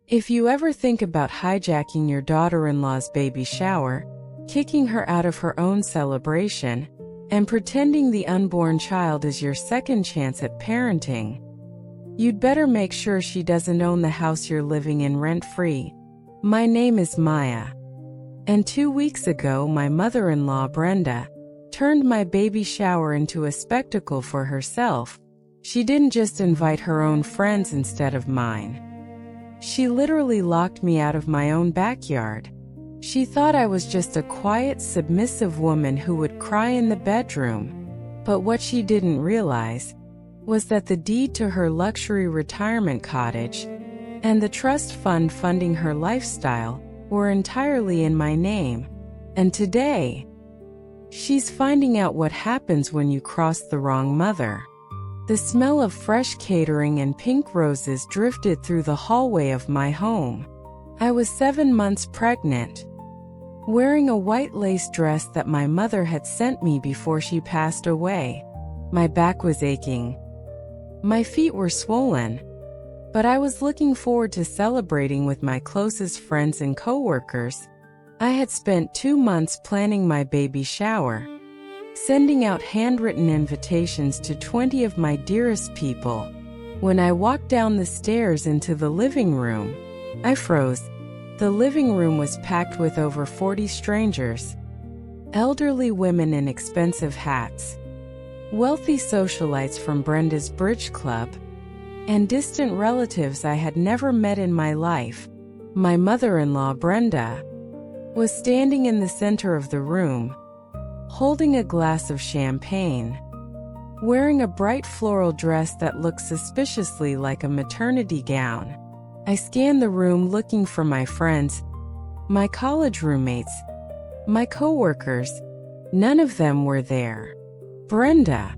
If you ever think about hijacking your daughter-in-law's baby shower, kicking her out of her own celebration, and pretending the unborn child is your second chance at parenting, you'd better make sure she doesn't own the house you're living in rent-free. My name is Maya. And 2 weeks ago, my mother-in-law, Brenda, turned my baby shower into a spectacle for herself. She didn't just invite her own friends instead of mine. She literally locked me out of my own backyard. She thought I was just a quiet, submissive woman who would cry in the bedroom. But what she didn't realize was that the deed to her luxury retirement cottage and the trust fund funding her lifestyle were entirely in my name. And today, she's finding out what happens when you cross the wrong mother. The smell of fresh catering and pink roses drifted through the hallway of my home. I was 7 months pregnant, wearing a white lace dress that my mother had sent me before she passed away. My back was aching. My feet were swollen. But I was looking forward to celebrating with my closest friends and coworkers. I had spent 2 months planning my baby shower, sending out handwritten invitations to 20 of my dearest people. When I walked down the stairs into the living room, I froze. The living room was packed with over 40 strangers, elderly women in expensive hats, wealthy socialites from Brenda's bridge club, and distant relatives I had never met in my life. My mother-in-law, Brenda, was standing in the center of the room, holding a glass of champagne, wearing a bright floral dress that looked suspiciously like a maternity gown. I scanned the room looking for my friends, my college roommates, my coworkers. None of them were there. "Brenda,"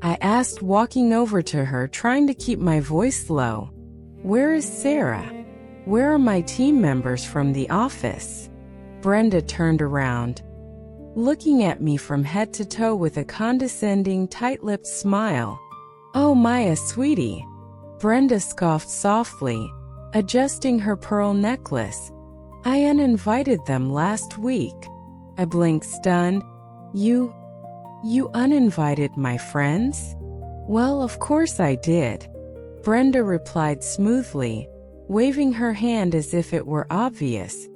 I asked, walking over to her, trying to keep my voice low. "Where is Sarah? Where are my team members from the office?" Brenda turned around, looking at me from head to toe with a condescending, tight-lipped smile. "Oh, Maya, sweetie," Brenda scoffed softly, adjusting her pearl necklace. "I uninvited them last week." I blinked, stunned. You uninvited my friends?" "Well, of course I did," Brenda replied smoothly, waving her hand as if it were obvious.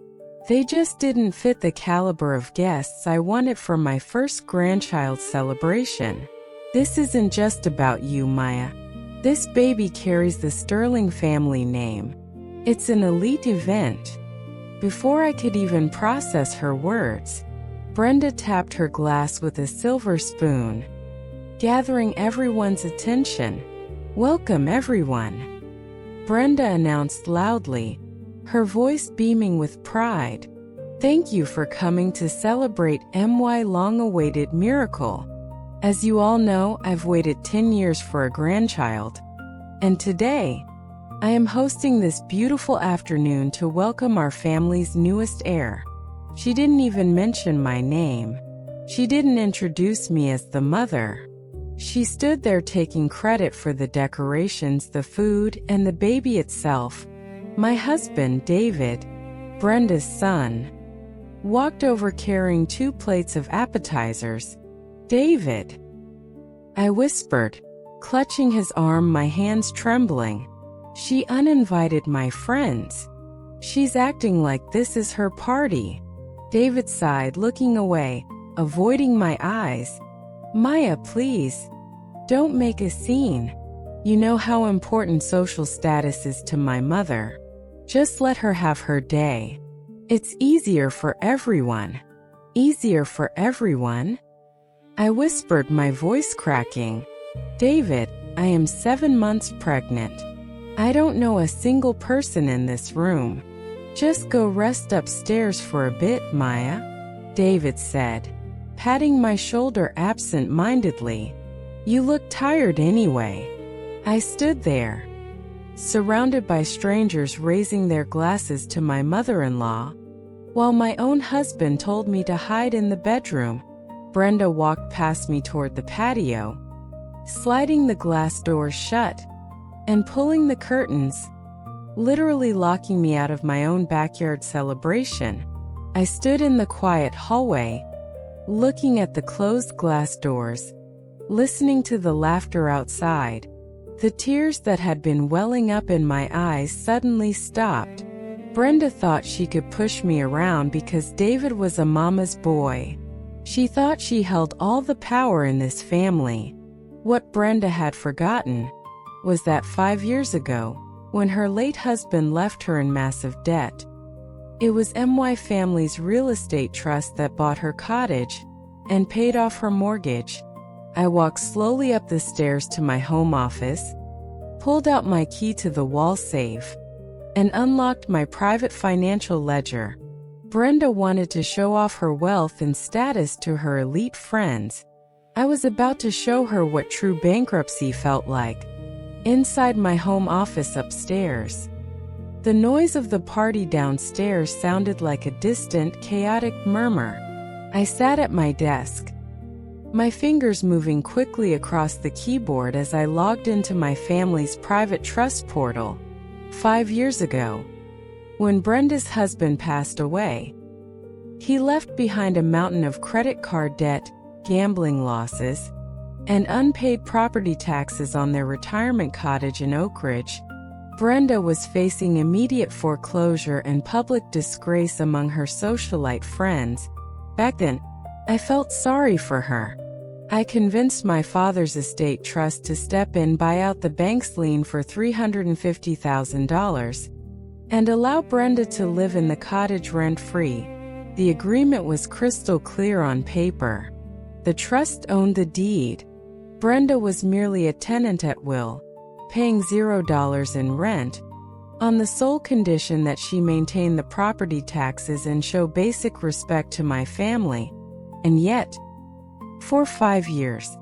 "They just didn't fit the caliber of guests I wanted for my first grandchild celebration. This isn't just about you, Maya. This baby carries the Sterling family name. It's an elite event." Before I could even process her words, Brenda tapped her glass with a silver spoon, gathering everyone's attention. "Welcome, everyone," Brenda announced loudly, her voice beaming with pride. "Thank you for coming to celebrate my long-awaited miracle. As you all know, I've waited 10 years for a grandchild, and today, I am hosting this beautiful afternoon to welcome our family's newest heir." She didn't even mention my name. She didn't introduce me as the mother. She stood there taking credit for the decorations, the food, and the baby itself. My husband, David, Brenda's son, walked over carrying 2 plates of appetizers. "David," I whispered, clutching his arm, my hands trembling. "She uninvited my friends. She's acting like this is her party." David sighed, looking away, avoiding my eyes. "Maya, please, don't make a scene. You know how important social status is to my mother. Just let her have her day. It's easier for everyone." "Easier for everyone?" I whispered, my voice cracking. "David, I am 7 months pregnant. I don't know a single person in this room. Just go rest upstairs for a bit, Maya," David said, patting my shoulder absent-mindedly. "You look tired anyway." I stood there, surrounded by strangers raising their glasses to my mother-in-law, while my own husband told me to hide in the bedroom. Brenda walked past me toward the patio, sliding the glass doors shut and pulling the curtains. literally locking me out of my own backyard celebration. I stood in the quiet hallway, looking at the closed glass doors, listening to the laughter outside. The tears that had been welling up in my eyes suddenly stopped. Brenda thought she could push me around because David was a mama's boy. She thought she held all the power in this family. What Brenda had forgotten was that 5 years ago, when her late husband left her in massive debt, it was my family's real estate trust that bought her cottage and paid off her mortgage. I walked slowly up the stairs to my home office, pulled out my key to the wall safe, and unlocked my private financial ledger. Brenda wanted to show off her wealth and status to her elite friends. I was about to show her what true bankruptcy felt like. Inside my home office upstairs, the noise of the party downstairs sounded like a distant, chaotic murmur. I sat at my desk, my fingers moving quickly across the keyboard as I logged into my family's private trust portal. 5 years ago, when Brenda's husband passed away, he left behind a mountain of credit card debt, gambling losses, and unpaid property taxes on their retirement cottage in Oak Ridge. Brenda was facing immediate foreclosure and public disgrace among her socialite friends. Back then, I felt sorry for her. I convinced my father's estate trust to step in, buy out the bank's lien for $350,000, and allow Brenda to live in the cottage rent-free. The agreement was crystal clear on paper. The trust owned the deed. Brenda was merely a tenant at will, paying $0 in rent, on the sole condition that she maintain the property taxes and show basic respect to my family. And yet, for 5 years,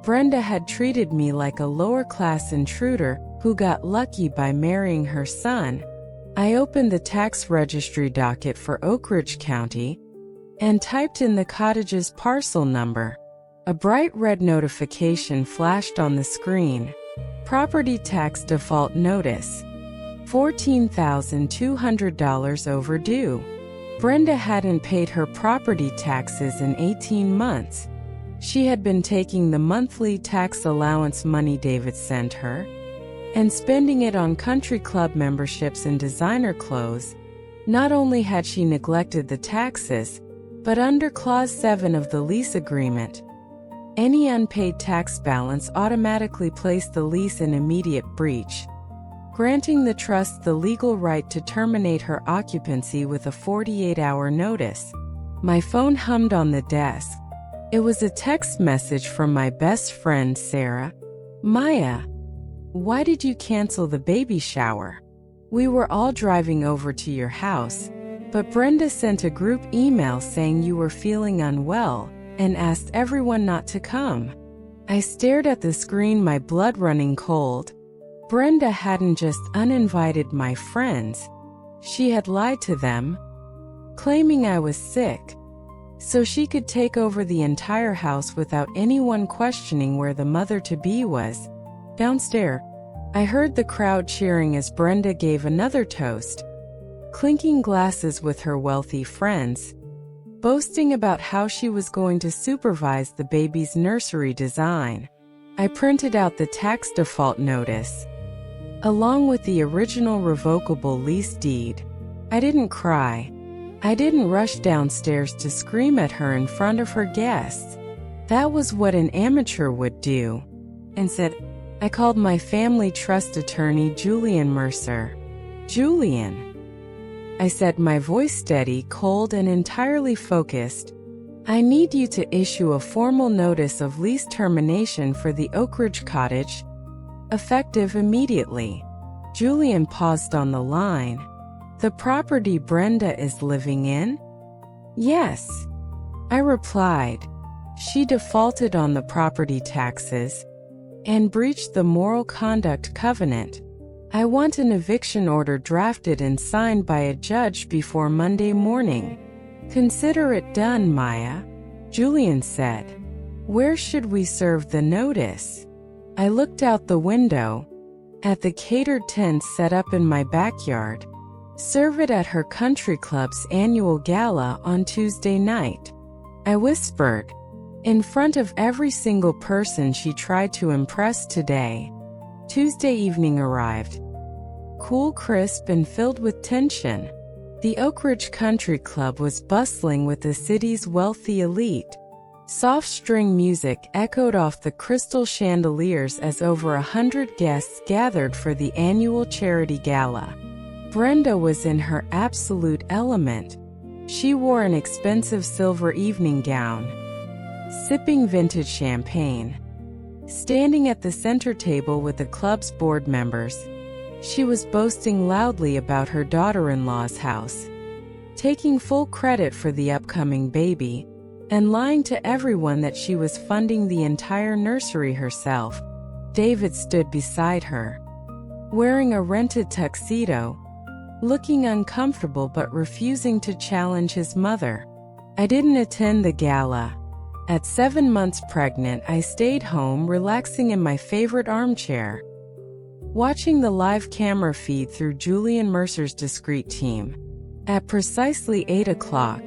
Brenda had treated me like a lower-class intruder who got lucky by marrying her son. I opened the tax registry docket for Oak Ridge County and typed in the cottage's parcel number. A bright red notification flashed on the screen. Property tax default notice. $14,200 overdue. Brenda hadn't paid her property taxes in 18 months. She had been taking the monthly tax allowance money David sent her and spending it on country club memberships and designer clothes. Not only had she neglected the taxes, but under Clause 7 of the lease agreement, any unpaid tax balance automatically placed the lease in immediate breach, granting the trust the legal right to terminate her occupancy with a 48-hour notice. My phone hummed on the desk. It was a text message from my best friend, Sarah. "Maya, why did you cancel the baby shower? We were all driving over to your house, but Brenda sent a group email saying you were feeling unwell and asked everyone not to come." I stared at the screen, my blood running cold. Brenda hadn't just uninvited my friends. She had lied to them, claiming I was sick, so she could take over the entire house without anyone questioning where the mother-to-be was. Downstairs, I heard the crowd cheering as Brenda gave another toast, clinking glasses with her wealthy friends, boasting about how she was going to supervise the baby's nursery design. I printed out the tax default notice, along with the original revocable lease deed. I didn't cry. I didn't rush downstairs to scream at her in front of her guests. That was what an amateur would do. Instead, I called my family trust attorney, Julian Mercer. "Julian," I said, my voice steady, cold, and entirely focused, "I need you to issue a formal notice of lease termination for the Oak Ridge cottage, effective immediately." Julian paused on the line. "The property Brenda is living in?" "Yes," I replied. "She defaulted on the property taxes and breached the moral conduct covenant. I want an eviction order drafted and signed by a judge before Monday morning." "Consider it done, Maya," Julian said. "Where should we serve the notice?" I looked out the window. at the catered tent set up in my backyard. Serve it at her country club's annual gala on Tuesday night," I whispered, in front of every single person she tried to impress today. Tuesday evening arrived. Cool, crisp, and filled with tension. The Oak Ridge Country Club was bustling with the city's wealthy elite. Soft string music echoed off the crystal chandeliers as over 100 guests gathered for the annual charity gala. Brenda was in her absolute element. She wore an expensive silver evening gown, sipping vintage champagne. Standing at the center table with the club's board members, she was boasting loudly about her daughter-in-law's house, taking full credit for the upcoming baby, and lying to everyone that she was funding the entire nursery herself. David stood beside her, wearing a rented tuxedo, looking uncomfortable but refusing to challenge his mother. I didn't attend the gala. At 7 months pregnant, I stayed home relaxing in my favorite armchair, watching the live camera feed through Julian Mercer's discreet team. At precisely 8 o'clock,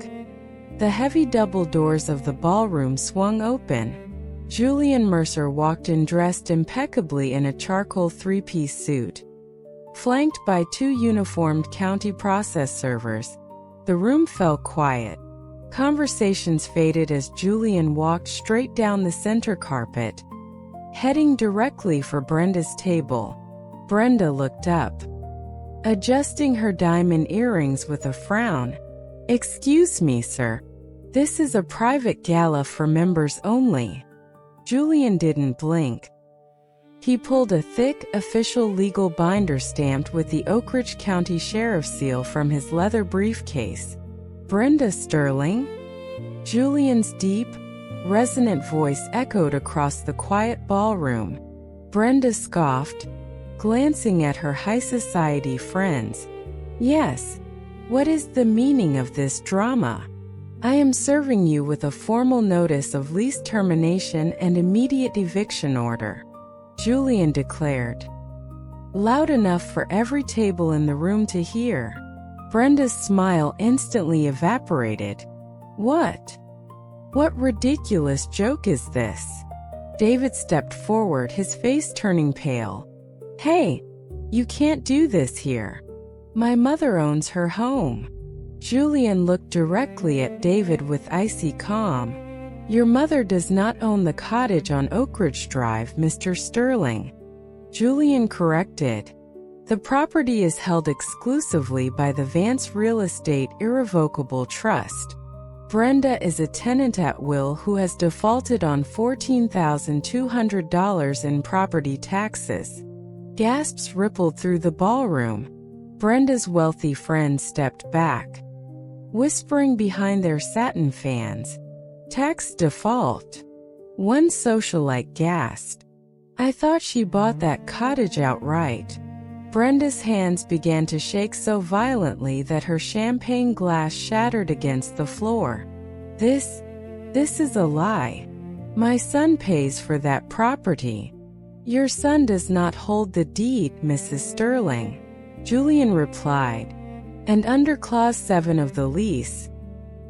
the heavy double doors of the ballroom swung open. Julian Mercer walked in dressed impeccably in a charcoal three-piece suit, flanked by 2 uniformed county process servers. The room fell quiet. Conversations faded as Julian walked straight down the center carpet, heading directly for Brenda's table. Brenda looked up, adjusting her diamond earrings with a frown. "Excuse me, sir. This is a private gala for members only." Julian didn't blink. He pulled a thick, official legal binder stamped with the Oak Ridge County Sheriff's seal from his leather briefcase. "Brenda Sterling?" Julian's deep, resonant voice echoed across the quiet ballroom. Brenda scoffed, glancing at her high society friends. "Yes. What is the meaning of this drama? I am serving you with a formal notice of lease termination and immediate eviction order," Julian declared, loud enough for every table in the room to hear. Brenda's smile instantly evaporated. What ridiculous joke is this?" David stepped forward, his face turning pale. "Hey, you can't do this here. My mother owns her home." Julian looked directly at David with icy calm. "Your mother does not own the cottage on Oak Ridge Drive, Mr. Sterling," Julian corrected. "The property is held exclusively by the Vance Real Estate Irrevocable Trust. Brenda is a tenant at will who has defaulted on $14,200 in property taxes." Gasps rippled through the ballroom. Brenda's wealthy friends stepped back, whispering behind their satin fans. "Tax default?" One socialite gasped. "I thought she bought that cottage outright." Brenda's hands began to shake so violently that her champagne glass shattered against the floor. This is a lie. My son pays for that property." "Your son does not hold the deed, Mrs. Sterling," Julian replied. "And under Clause 7 of the lease,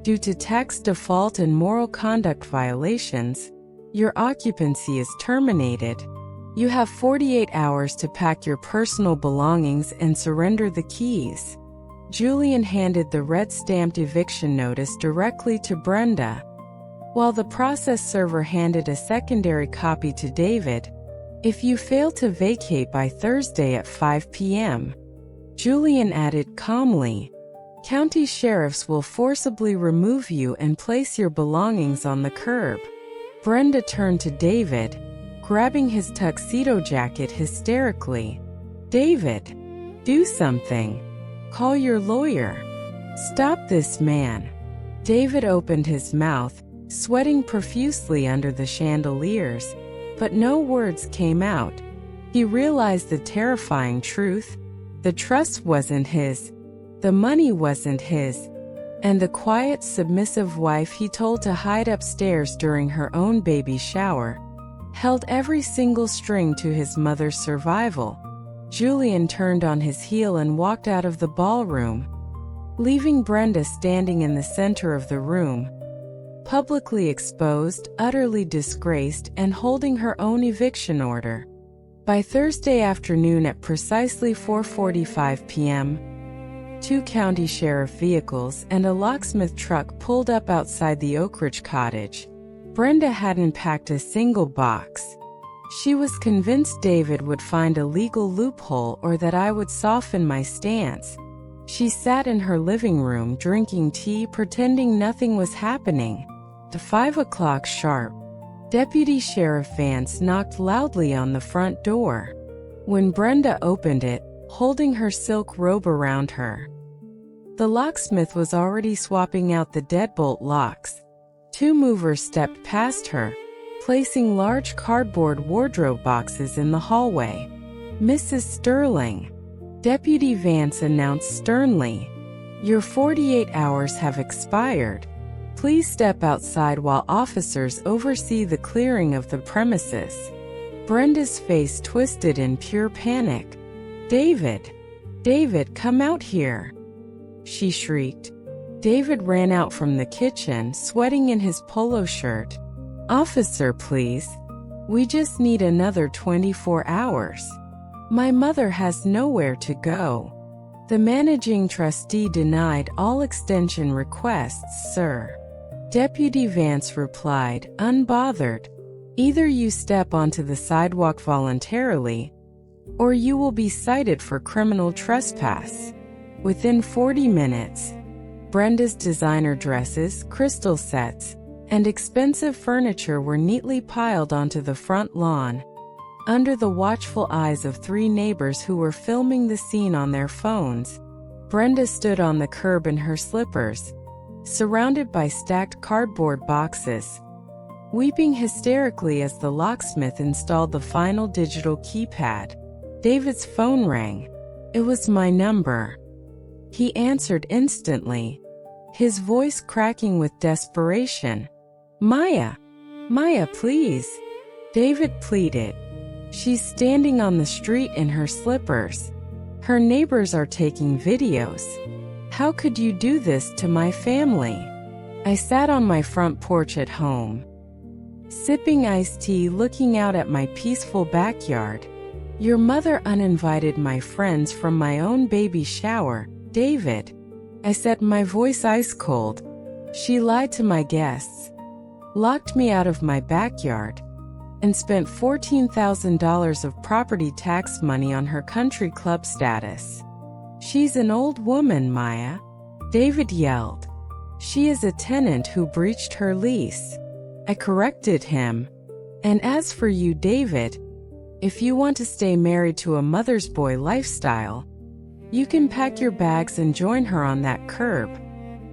due to tax default and moral conduct violations, your occupancy is terminated. You have 48 hours to pack your personal belongings and surrender the keys." Julian handed the red-stamped eviction notice directly to Brenda, while the process server handed a secondary copy to David. "If you fail to vacate by Thursday at 5 p.m., Julian added calmly, "county sheriffs will forcibly remove you and place your belongings on the curb." Brenda turned to David, grabbing his tuxedo jacket hysterically. "David, do something. Call your lawyer. Stop this man." David opened his mouth, sweating profusely under the chandeliers, but no words came out. He realized the terrifying truth. The trust wasn't his, the money wasn't his, and the quiet, submissive wife he told to hide upstairs during her own baby shower held every single string to his mother's survival. Julian turned on his heel and walked out of the ballroom, leaving Brenda standing in the center of the room, publicly exposed, utterly disgraced, and holding her own eviction order. By Thursday afternoon at precisely 4:45 p.m., 2 county sheriff vehicles and a locksmith truck pulled up outside the Oak Ridge cottage. Brenda hadn't packed a single box. She was convinced David would find a legal loophole or that I would soften my stance. She sat in her living room drinking tea, pretending nothing was happening. At 5 o'clock sharp, Deputy Sheriff Vance knocked loudly on the front door. When Brenda opened it, holding her silk robe around her, the locksmith was already swapping out the deadbolt locks. 2 movers stepped past her, placing large cardboard wardrobe boxes in the hallway. "Mrs. Sterling," Deputy Vance announced sternly, "your 48 hours have expired. Please step outside while officers oversee the clearing of the premises." Brenda's face twisted in pure panic. "David! David, come out here!" she shrieked. David ran out from the kitchen, sweating in his polo shirt. "Officer, please. We just need another 24 hours. My mother has nowhere to go." "The managing trustee denied all extension requests, sir," Deputy Vance replied, unbothered. "Either you step onto the sidewalk voluntarily, or you will be cited for criminal trespass." Within 40 minutes, Brenda's designer dresses, crystal sets, and expensive furniture were neatly piled onto the front lawn, under the watchful eyes of 3 neighbors who were filming the scene on their phones. Brenda stood on the curb in her slippers, surrounded by stacked cardboard boxes, weeping hysterically as the locksmith installed the final digital keypad. David's phone rang. It was my number. He answered instantly, his voice cracking with desperation. "Maya! Maya, please!" David pleaded. "She's standing on the street in her slippers. Her neighbors are taking videos. How could you do this to my family?" I sat on my front porch at home, sipping iced tea, looking out at my peaceful backyard. "Your mother uninvited my friends from my own baby shower, David," I said, my voice ice cold. "She lied to my guests, locked me out of my backyard, and spent $14,000 of property tax money on her country club status. She's an old woman, Maya," David yelled. "She is a tenant who breached her lease." I corrected him. "And as for you, David, if you want to stay married to a mother's boy lifestyle, you can pack your bags and join her on that curb."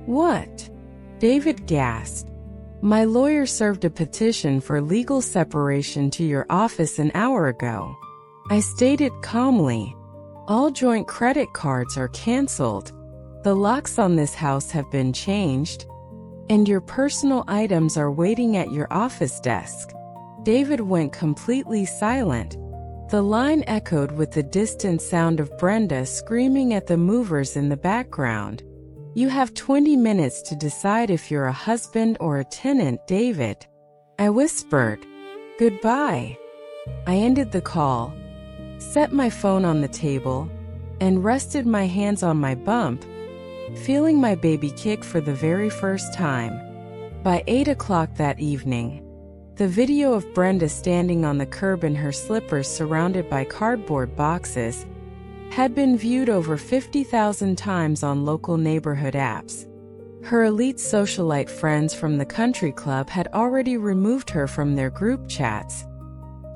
"What?" David gasped. "My lawyer served a petition for legal separation to your office an hour ago," I stated calmly. "All joint credit cards are canceled. The locks on this house have been changed, and your personal items are waiting at your office desk." David went completely silent. The line echoed with the distant sound of Brenda screaming at the movers in the background. "You have 20 minutes to decide if you're a husband or a tenant, David," I whispered. "Goodbye." I ended the call, set my phone on the table, and rested my hands on my bump, feeling my baby kick for the very first time. By 8 o'clock that evening, the video of Brenda standing on the curb in her slippers surrounded by cardboard boxes had been viewed over 50,000 times on local neighborhood apps. Her elite socialite friends from the country club had already removed her from their group chats,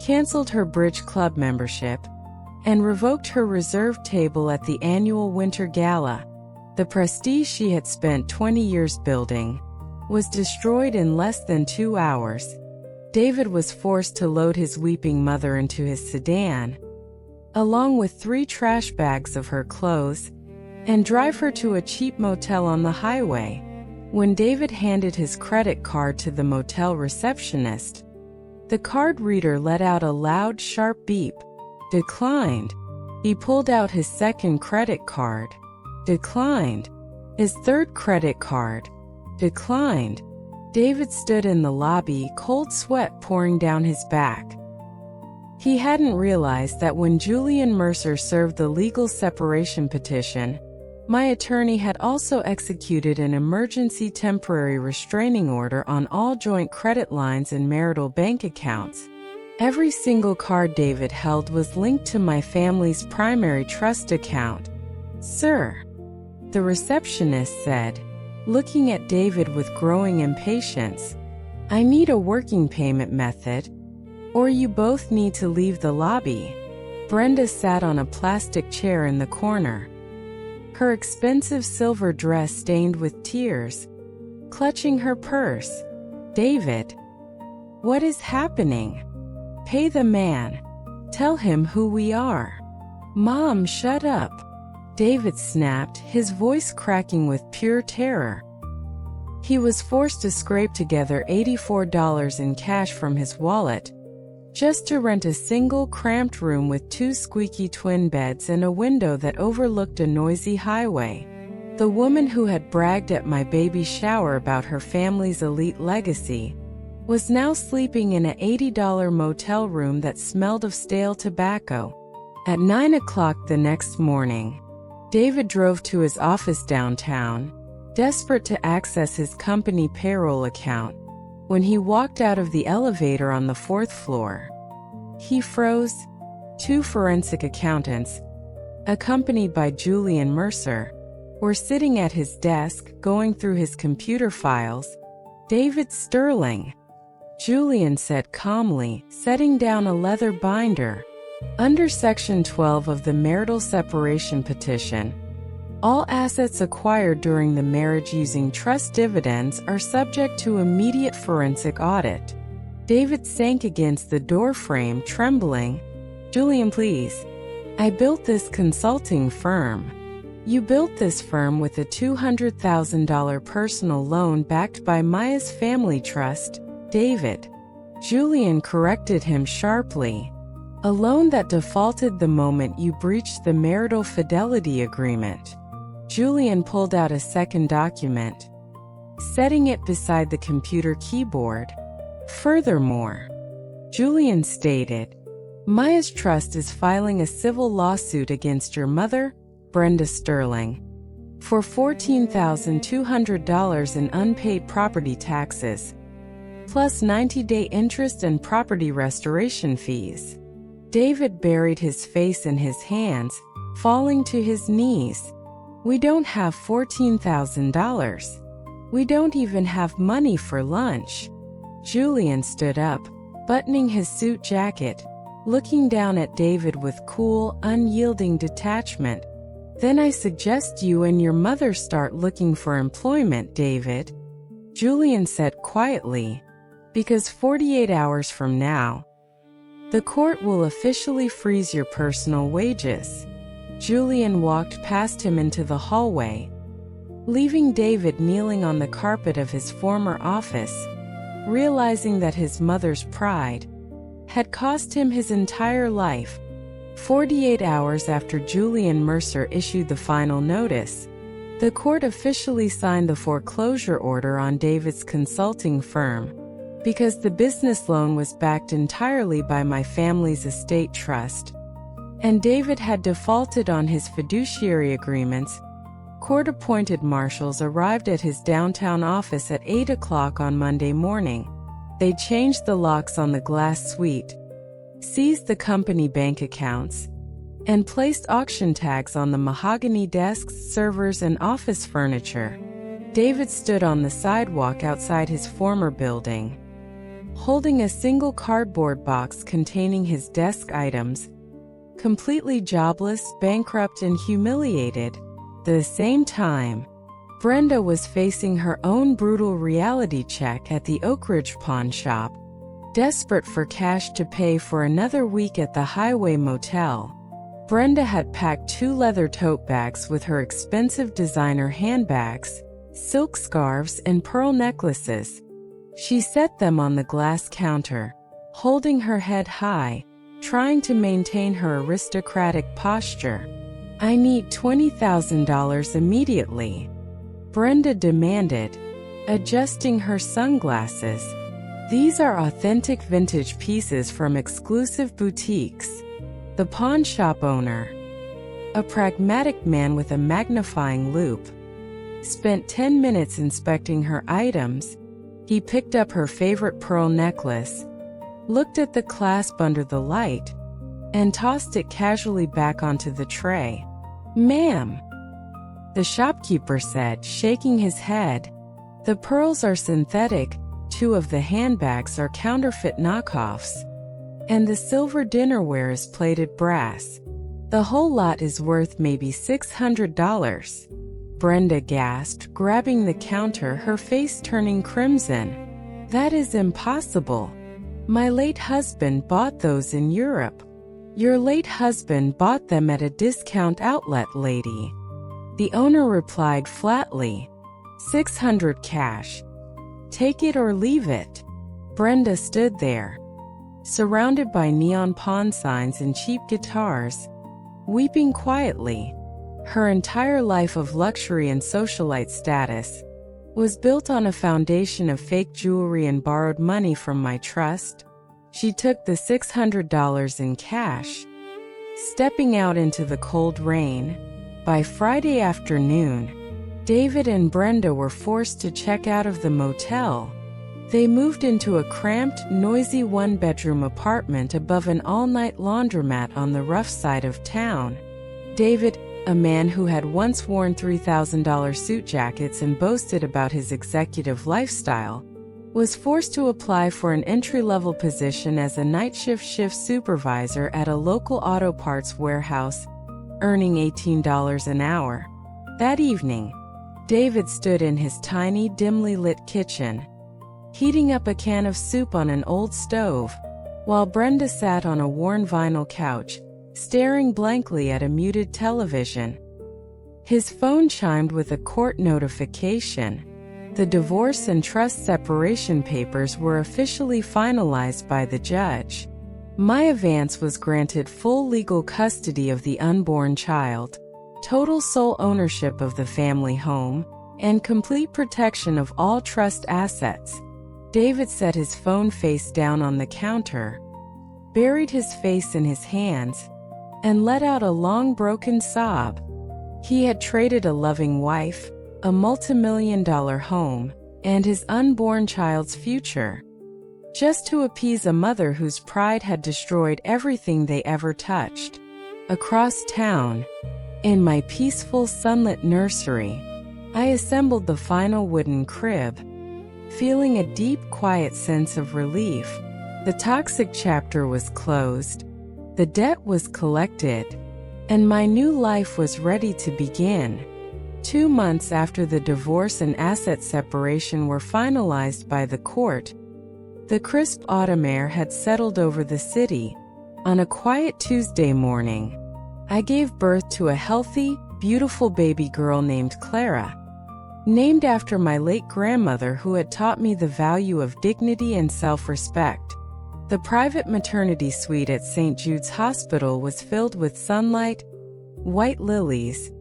canceled her bridge club membership, and revoked her reserved table at the annual winter gala. The prestige she had spent 20 years building was destroyed in less than 2 hours. David was forced to load his weeping mother into his sedan, along with 3 trash bags of her clothes, and drive her to a cheap motel on the highway. When David handed his credit card to the motel receptionist, the card reader let out a loud, sharp beep. "Declined." He pulled out his second credit card. Declined. His third credit card. Declined. David stood in the lobby, cold sweat pouring down his back. He hadn't realized that when Julian Mercer served the legal separation petition, my attorney had also executed an emergency temporary restraining order on all joint credit lines and marital bank accounts. Every single card David held was linked to my family's primary trust account. "Sir," the receptionist said, looking at David with growing impatience, "I need a working payment method, or you both need to leave the lobby." Brenda sat on a plastic chair in the corner, her expensive silver dress stained with tears, clutching her purse. "David, what is happening? Pay the man. Tell him who we are." "Mom, shut up," David snapped, his voice cracking with pure terror. He was forced to scrape together $84 in cash from his wallet, just to rent a single cramped room with 2 squeaky twin beds and a window that overlooked a noisy highway. The woman who had bragged at my baby shower about her family's elite legacy was now sleeping in an $80 motel room that smelled of stale tobacco. At 9 o'clock the next morning, David drove to his office downtown, desperate to access his company payroll account. When he walked out of the elevator on the 4th floor, he froze. 2 forensic accountants, accompanied by Julian Mercer, were sitting at his desk, going through his computer files. "David Sterling," Julian said calmly, setting down a leather binder. "Under Section 12 of the Marital Separation Petition, all assets acquired during the marriage using trust dividends are subject to immediate forensic audit." David sank against the doorframe, trembling. "Julian, please. I built this consulting firm." "You built this firm with a $200,000 personal loan backed by Maya's family trust, David," Julian corrected him sharply. "A loan that defaulted the moment you breached the marital fidelity agreement." Julian pulled out a second document, setting it beside the computer keyboard. "Furthermore," Julian stated, "Maya's trust is filing a civil lawsuit against your mother, Brenda Sterling, for $14,200 in unpaid property taxes, plus 90-day interest and property restoration fees." David buried his face in his hands, falling to his knees. "We don't have $14,000. We don't even have money for lunch." Julian stood up, buttoning his suit jacket, looking down at David with cool, unyielding detachment. "Then I suggest you and your mother start looking for employment, David," Julian said quietly, "because 48 hours from now, the court will officially freeze your personal wages." Julian walked past him into the hallway, leaving David kneeling on the carpet of his former office, realizing that his mother's pride had cost him his entire life. 48 hours after Julian Mercer issued the final notice, the court officially signed the foreclosure order on David's consulting firm. Because the business loan was backed entirely by my family's estate trust, and David had defaulted on his fiduciary agreements, court-appointed marshals arrived at his downtown office at 8 o'clock on Monday morning. They changed the locks on the glass suite, seized the company bank accounts, and placed auction tags on the mahogany desks, servers, and office furniture. David stood on the sidewalk outside his former building, holding a single cardboard box containing his desk items, completely jobless, bankrupt, and humiliated. At the same time, Brenda was facing her own brutal reality check at the Oak Ridge pawn shop, desperate for cash to pay for another week at the Highway Motel. Brenda had packed 2 leather tote bags with her expensive designer handbags, silk scarves, and pearl necklaces. She set them on the glass counter, holding her head high, trying to maintain her aristocratic posture. "I need $20,000 immediately," Brenda demanded, adjusting her sunglasses. "These are authentic vintage pieces from exclusive boutiques." The pawn shop owner, a pragmatic man with a magnifying loupe, spent 10 minutes inspecting her items. He picked up her favorite pearl necklace, looked at the clasp under the light, and tossed it casually back onto the tray. "Ma'am," the shopkeeper said, shaking his head, "the pearls are synthetic, 2 of the handbags are counterfeit knockoffs, and the silver dinnerware is plated brass. The whole lot is worth maybe $600. Brenda gasped, grabbing the counter, her face turning crimson. "That is impossible. My late husband bought those in Europe." "Your late husband bought them at a discount outlet, lady," the owner replied flatly. "$600 cash. Take it or leave it." Brenda stood there, surrounded by neon pawn signs and cheap guitars, weeping quietly. Her entire life of luxury and socialite status was built on a foundation of fake jewelry and borrowed money from my trust. She took the $600 in cash, stepping out into the cold rain. By Friday afternoon, David and Brenda were forced to check out of the motel. They moved into a cramped, noisy one-bedroom apartment above an all-night laundromat on the rough side of town. David, a man who had once worn $3,000 suit jackets and boasted about his executive lifestyle, was forced to apply for an entry-level position as a night shift supervisor at a local auto parts warehouse, earning $18 an hour. That evening, David stood in his tiny, dimly lit kitchen, heating up a can of soup on an old stove, while Brenda sat on a worn vinyl couch, staring blankly at a muted television. His phone chimed with a court notification. The divorce and trust separation papers were officially finalized by the judge. Maya Vance was granted full legal custody of the unborn child, total sole ownership of the family home, and complete protection of all trust assets. David set his phone face down on the counter, buried his face in his hands, and let out a long broken sob. He had traded a loving wife, a multimillion-dollar home, and his unborn child's future, just to appease a mother whose pride had destroyed everything they ever touched. Across town, in my peaceful sunlit nursery, I assembled the final wooden crib, feeling a deep, quiet sense of relief. The toxic chapter was closed, the debt was collected, and my new life was ready to begin. 2 months after the divorce and asset separation were finalized by the court, the crisp autumn air had settled over the city. On a quiet Tuesday morning, I gave birth to a healthy, beautiful baby girl named Clara, named after my late grandmother who had taught me the value of dignity and self-respect. The private maternity suite at St. Jude's Hospital was filled with sunlight, white lilies,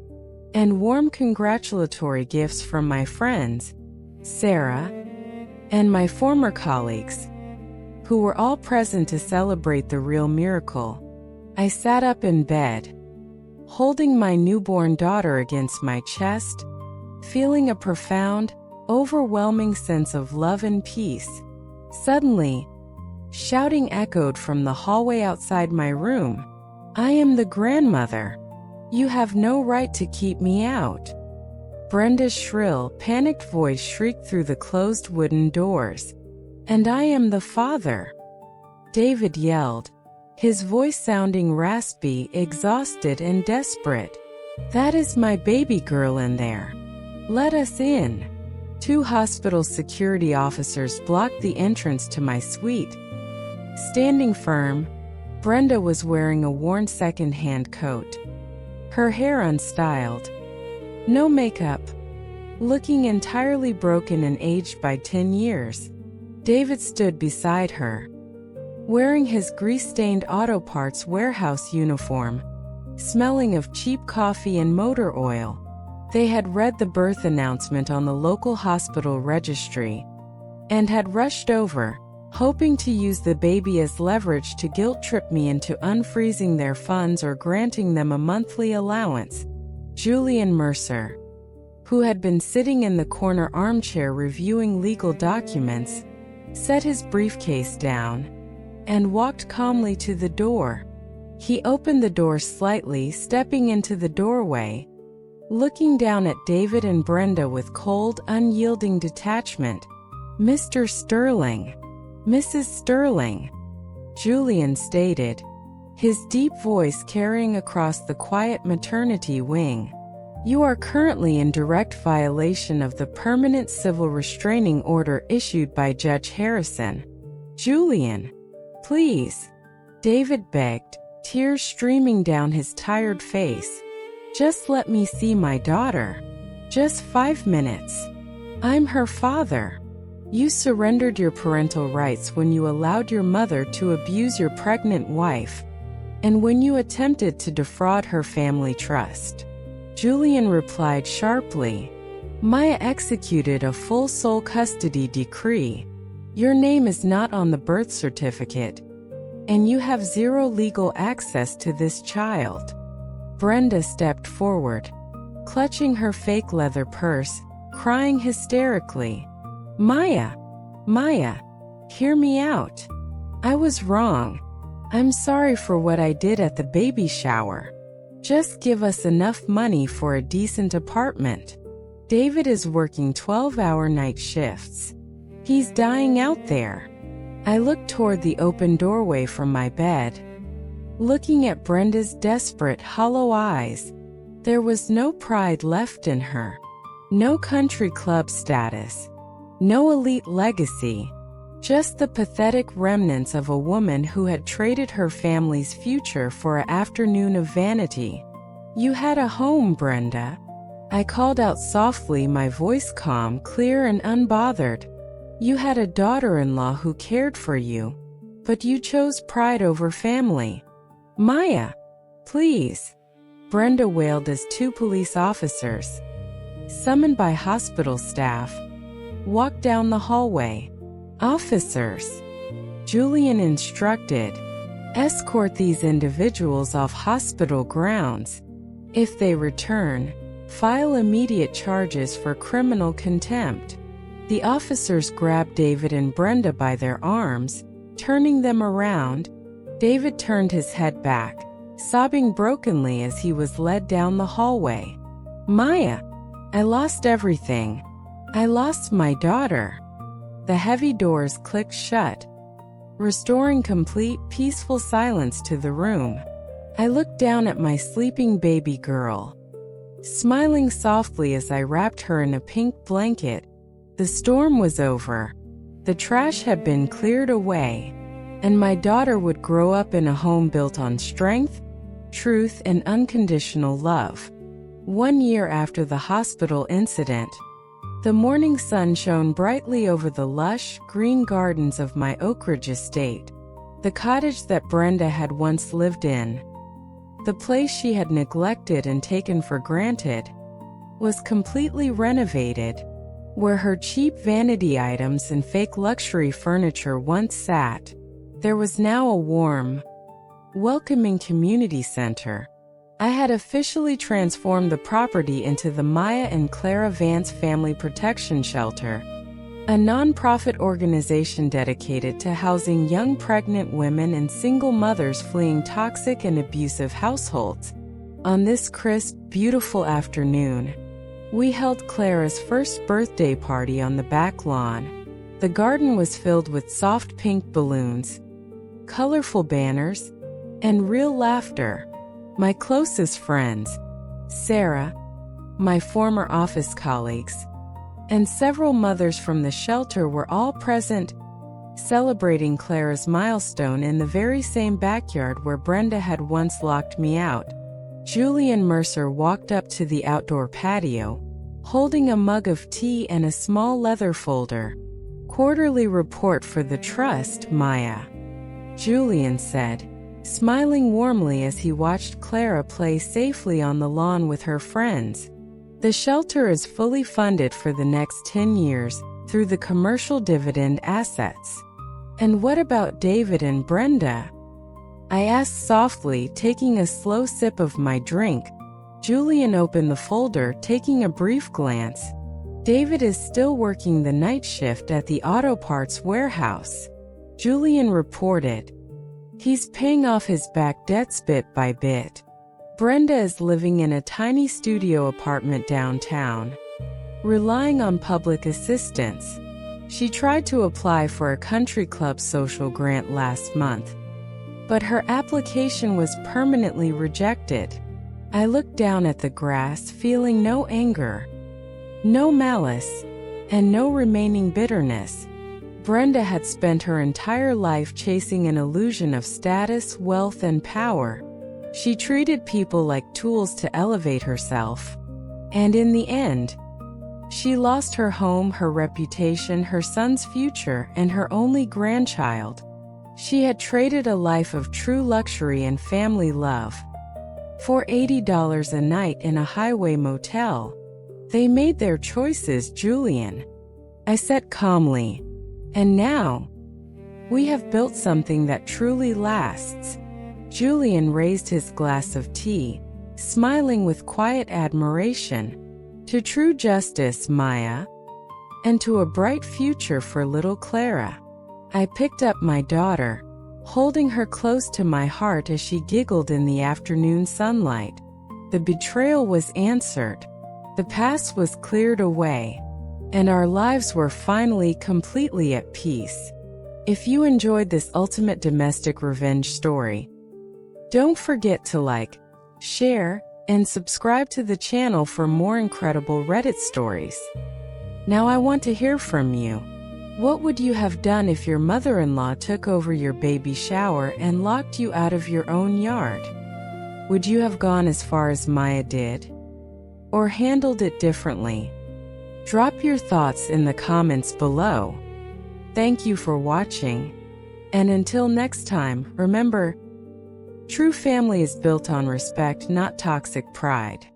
and warm congratulatory gifts from my friends, Sarah, and my former colleagues, who were all present to celebrate the real miracle. I sat up in bed, holding my newborn daughter against my chest, feeling a profound, overwhelming sense of love and peace. Suddenly, shouting echoed from the hallway outside my room. "I am the grandmother. You have no right to keep me out." Brenda's shrill, panicked voice shrieked through the closed wooden doors. "And I am the father," David yelled, his voice sounding raspy, exhausted, and desperate. "That is my baby girl in there. Let us in." 2 hospital security officers blocked the entrance to my suite. Standing firm, Brenda was wearing a worn second-hand coat, her hair unstyled, no makeup, looking entirely broken and aged by 10 years. David stood beside her, wearing his grease-stained auto parts warehouse uniform, smelling of cheap coffee and motor oil. They had read the birth announcement on the local hospital registry and had rushed over, hoping to use the baby as leverage to guilt-trip me into unfreezing their funds or granting them a monthly allowance. Julian Mercer, who had been sitting in the corner armchair reviewing legal documents, set his briefcase down and walked calmly to the door. He opened the door slightly, stepping into the doorway, looking down at David and Brenda with cold, unyielding detachment. "Mr. Sterling. Mrs. Sterling," Julian stated, his deep voice carrying across the quiet maternity wing. "You are currently in direct violation of the permanent civil restraining order issued by Judge Harrison." "Julian, please," David begged, tears streaming down his tired face. "Just let me see my daughter. Just 5 minutes. I'm her father. You surrendered your parental rights when you allowed your mother to abuse your pregnant wife, and when you attempted to defraud her family trust." Julian replied sharply. "Maya executed a full sole custody decree. Your name is not on the birth certificate, and you have zero legal access to this child." Brenda stepped forward, clutching her fake leather purse, crying hysterically. "Maya! Maya! Hear me out. I was wrong. I'm sorry for what I did at the baby shower. Just give us enough money for a decent apartment. David is working 12-hour night shifts. He's dying out there." I looked toward the open doorway from my bed, looking at Brenda's desperate, hollow eyes. There was no pride left in her. No country club status. No elite legacy. Just the pathetic remnants of a woman who had traded her family's future for an afternoon of vanity. "You had a home, Brenda," I called out softly, my voice calm, clear, and unbothered. "You had a daughter-in-law who cared for you, but you chose pride over family." "Maya, please," Brenda wailed as 2 police officers, summoned by hospital staff, walked down the hallway. "Officers," Julian instructed, "escort these individuals off hospital grounds. If they return, file immediate charges for criminal contempt." The officers grabbed David and Brenda by their arms, turning them around. David turned his head back, sobbing brokenly as he was led down the hallway. "Maya, I lost everything. I lost my daughter." The heavy doors clicked shut, restoring complete, peaceful silence to the room. I looked down at my sleeping baby girl, smiling softly as I wrapped her in a pink blanket. The storm was over. The trash had been cleared away, and my daughter would grow up in a home built on strength, truth, and unconditional love. 1 year after the hospital incident, the morning sun shone brightly over the lush, green gardens of my Oak Ridge estate, the cottage that Brenda had once lived in. The place she had neglected and taken for granted was completely renovated. Where her cheap vanity items and fake luxury furniture once sat, there was now a warm, welcoming community center. I had officially transformed the property into the Maya and Clara Vance Family Protection Shelter, a nonprofit organization dedicated to housing young pregnant women and single mothers fleeing toxic and abusive households. On this crisp, beautiful afternoon, we held Clara's first birthday party on the back lawn. The garden was filled with soft pink balloons, colorful banners, and real laughter. My closest friends, Sarah, my former office colleagues, and several mothers from the shelter were all present, celebrating Clara's milestone in the very same backyard where Brenda had once locked me out. Julian Mercer walked up to the outdoor patio, holding a mug of tea and a small leather folder. "Quarterly report for the trust, Maya." Julian said, smiling warmly as he watched Clara play safely on the lawn with her friends. The shelter is fully funded for the next 10 years through the commercial dividend assets. And what about David and Brenda? I asked softly, taking a slow sip of my drink. Julian opened the folder, taking a brief glance. David is still working the night shift at the auto parts warehouse, Julian reported. He's paying off his back debts bit by bit. Brenda is living in a tiny studio apartment downtown, relying on public assistance. She tried to apply for a country club social grant last month, but her application was permanently rejected. I looked down at the grass, feeling no anger, no malice, and no remaining bitterness. Brenda had spent her entire life chasing an illusion of status, wealth, and power. She treated people like tools to elevate herself. And in the end, she lost her home, her reputation, her son's future, and her only grandchild. She had traded a life of true luxury and family love for $80 a night in a highway motel. They made their choices, Julian, I said calmly. And now, we have built something that truly lasts. Julian raised his glass of tea, smiling with quiet admiration. To true justice, Maya, and to a bright future for little Clara. I picked up my daughter, holding her close to my heart as she giggled in the afternoon sunlight. The betrayal was answered. The past was cleared away, and our lives were finally completely at peace. If you enjoyed this ultimate domestic revenge story, don't forget to like, share, and subscribe to the channel for more incredible Reddit stories. Now I want to hear from you. What would you have done if your mother-in-law took over your baby shower and locked you out of your own yard? Would you have gone as far as Maya did? Or handled it differently? Drop your thoughts in the comments below. Thank you for watching. And until next time, remember, true family is built on respect, not toxic pride.